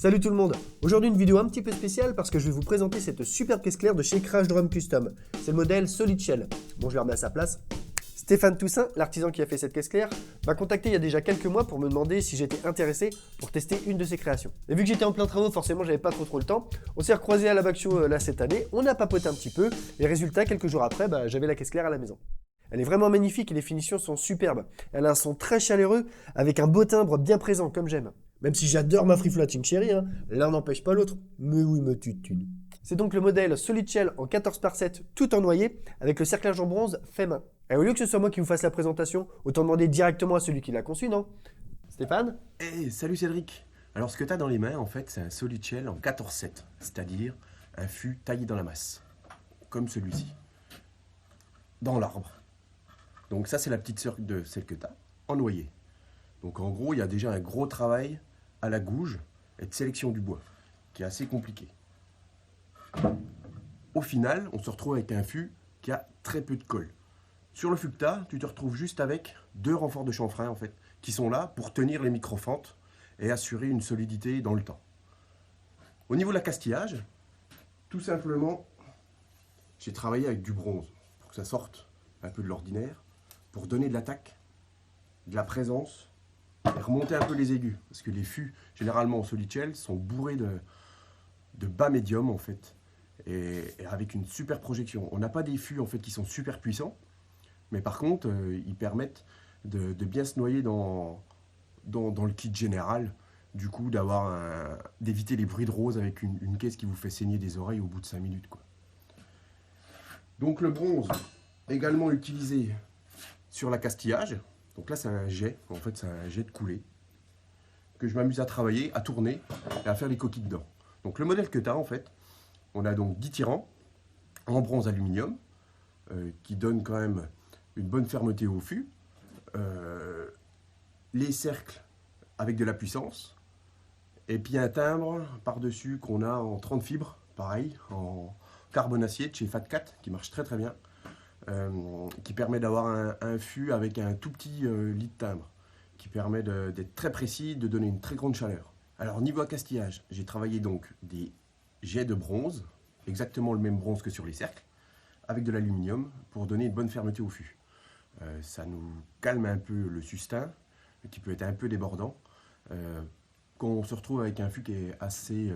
Salut tout le monde. Aujourd'hui une vidéo un petit peu spéciale parce que je vais vous présenter cette superbe caisse claire de chez Crash Drum Custom. C'est le modèle Solid Shell. Bon, je la remets à sa place. Stéphane Toussaint, l'artisan qui a fait cette caisse claire, m'a contacté il y a déjà quelques mois pour me demander si j'étais intéressé pour tester une de ses créations. Et vu que j'étais en plein travaux, forcément j'avais pas trop le temps. On s'est recroisé à la Bac Show là cette année, on a papoté un petit peu, et résultat, quelques jours après, j'avais la caisse claire à la maison. Elle est vraiment magnifique et les finitions sont superbes. Elle a un son très chaleureux avec un beau timbre bien présent comme j'aime. Même si j'adore ma Free Floating Cherry, l'un n'empêche pas l'autre. Mais oui, me tutune. C'est donc le modèle Solid Shell en 14 par 7 tout en noyer avec le cerclage en bronze fait main. Et au lieu que ce soit moi qui vous fasse la présentation, autant demander directement à celui qui l'a conçu, non? Stéphane? Hey, salut Cédric. Alors ce que tu as dans les mains, en fait, c'est un Solid Shell en 14-7, c'est-à-dire un fût taillé dans la masse, comme celui-ci, dans l'arbre. Donc ça, c'est la petite sœur de celle que tu as, en noyer. Donc en gros, il y a déjà un gros travail à la gouge et de sélection du bois, qui est assez compliqué. Au final, on se retrouve avec un fût qui a très peu de colle. Sur le fût que tu te retrouves juste avec 2 renforts de chanfrein, en fait, qui sont là pour tenir les microfentes et assurer une solidité dans le temps. Au niveau de l'accastillage, tout simplement, j'ai travaillé avec du bronze pour que ça sorte un peu de l'ordinaire, pour donner de l'attaque, de la présence et remonter un peu les aigus. Parce que les fûts, généralement en Solid Shell, sont bourrés de bas médium en fait, et avec une super projection. On n'a pas des fûts en fait qui sont super puissants, mais par contre, ils permettent de bien se noyer dans le kit général, du coup d'éviter les bruits de rose avec une caisse qui vous fait saigner des oreilles au bout de 5 minutes, quoi. Donc le bronze, également utilisé sur l'accastillage. Donc là c'est un jet, en fait c'est un jet de coulée, que je m'amuse à travailler, à tourner et à faire les coquilles dedans. Donc le modèle que tu as en fait, on a donc 10 tirants en bronze aluminium, qui donnent quand même une bonne fermeté au fût. Les cercles avec de la puissance, et puis un timbre par-dessus qu'on a en 30 fibres, pareil, en carbone acier de chez Fat Cat, qui marche très très bien, qui permet d'avoir un fût avec un tout petit lit de timbre, qui permet d'être très précis, de donner une très grande chaleur. Alors niveau accastillage, j'ai travaillé donc des jets de bronze, exactement le même bronze que sur les cercles, avec de l'aluminium pour donner une bonne fermeté au fût. Ça nous calme un peu le sustain, qui peut être un peu débordant, quand on se retrouve avec un fût qui est assez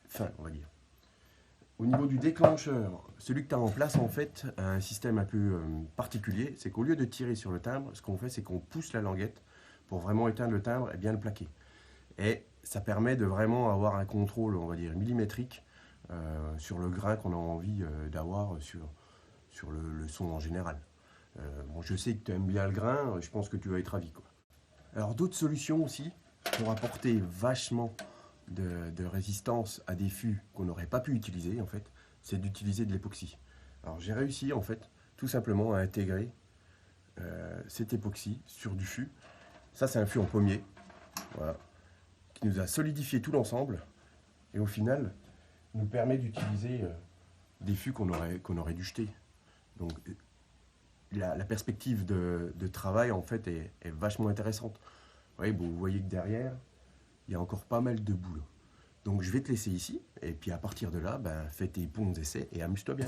fin, on va dire. Au niveau du déclencheur, celui que tu as en place en fait a un système un peu particulier, c'est qu'au lieu de tirer sur le timbre, ce qu'on fait c'est qu'on pousse la languette pour vraiment éteindre le timbre et bien le plaquer. Et ça permet de vraiment avoir un contrôle, on va dire, millimétrique sur le grain qu'on a envie d'avoir sur le son en général. Bon, je sais que tu aimes bien le grain, je pense que tu vas être ravi, quoi. Alors d'autres solutions aussi pour apporter vachement de résistance à des fûts qu'on n'aurait pas pu utiliser en fait, c'est d'utiliser de l'époxy. Alors j'ai réussi en fait tout simplement à intégrer cet époxy sur du fût. Ça c'est un fût en pommier, voilà, qui nous a solidifié tout l'ensemble et au final nous permet d'utiliser des fûts qu'on aurait dû jeter. Donc la perspective de travail en fait est vachement intéressante. Vous voyez que derrière il y a encore pas mal de boulot. Donc je vais te laisser ici, et puis à partir de là, fais tes bons essais et amuse-toi bien.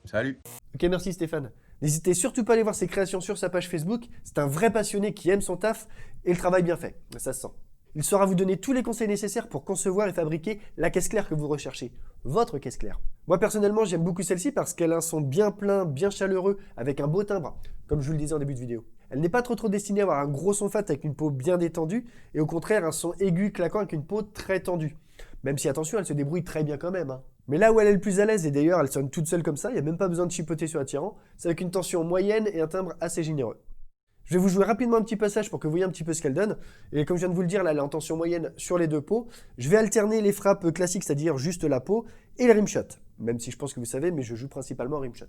Salut! Ok, merci Stéphane. N'hésitez surtout pas à aller voir ses créations sur sa page Facebook. C'est un vrai passionné qui aime son taf et le travail bien fait. Ça se sent. Il saura vous donner tous les conseils nécessaires pour concevoir et fabriquer la caisse claire que vous recherchez. Votre caisse claire. Moi personnellement, j'aime beaucoup celle-ci parce qu'elle a un son bien plein, bien chaleureux, avec un beau timbre, comme je vous le disais en début de vidéo. Elle n'est pas trop destinée à avoir un gros son fat avec une peau bien détendue, et au contraire un son aigu claquant avec une peau très tendue. Même si attention, elle se débrouille très bien quand même. Mais là où elle est le plus à l'aise, et d'ailleurs elle sonne toute seule comme ça, il n'y a même pas besoin de chipoter sur l'attirant, c'est avec une tension moyenne et un timbre assez généreux. Je vais vous jouer rapidement un petit passage pour que vous voyez un petit peu ce qu'elle donne. Et comme je viens de vous le dire, là, elle est en tension moyenne sur les 2 peaux. Je vais alterner les frappes classiques, c'est-à-dire juste la peau, et les rimshot. Même si je pense que vous savez, mais je joue principalement rimshot.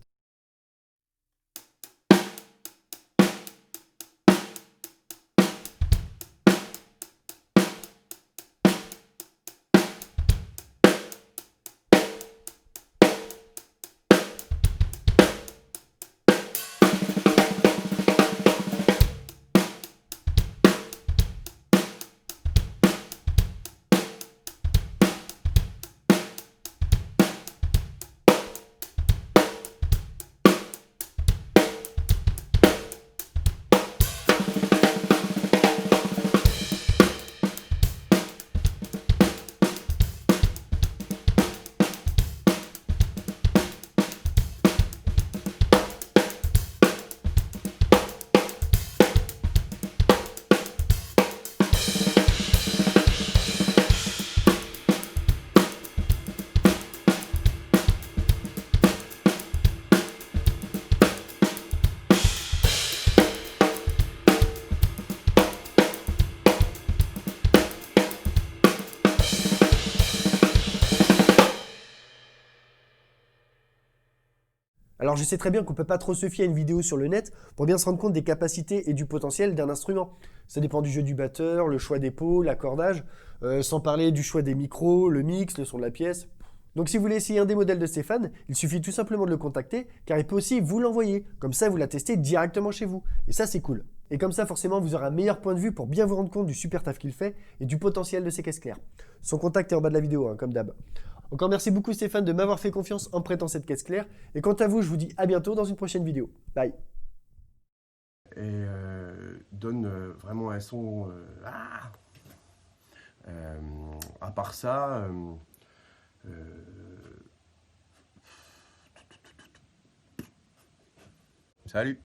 Alors je sais très bien qu'on ne peut pas trop se fier à une vidéo sur le net pour bien se rendre compte des capacités et du potentiel d'un instrument. Ça dépend du jeu du batteur, le choix des pots, l'accordage, sans parler du choix des micros, le mix, le son de la pièce. Donc si vous voulez essayer un des modèles de Stéphane, il suffit tout simplement de le contacter, car il peut aussi vous l'envoyer. Comme ça, vous la testez directement chez vous. Et ça, c'est cool. Et comme ça, forcément, vous aurez un meilleur point de vue pour bien vous rendre compte du super taf qu'il fait et du potentiel de ces caisses claires. Son contact est en bas de la vidéo, comme d'hab. Encore merci beaucoup Stéphane de m'avoir fait confiance en me prêtant cette caisse claire. Et quant à vous, je vous dis à bientôt dans une prochaine vidéo. Bye. Et donne vraiment un son... à part ça... Salut!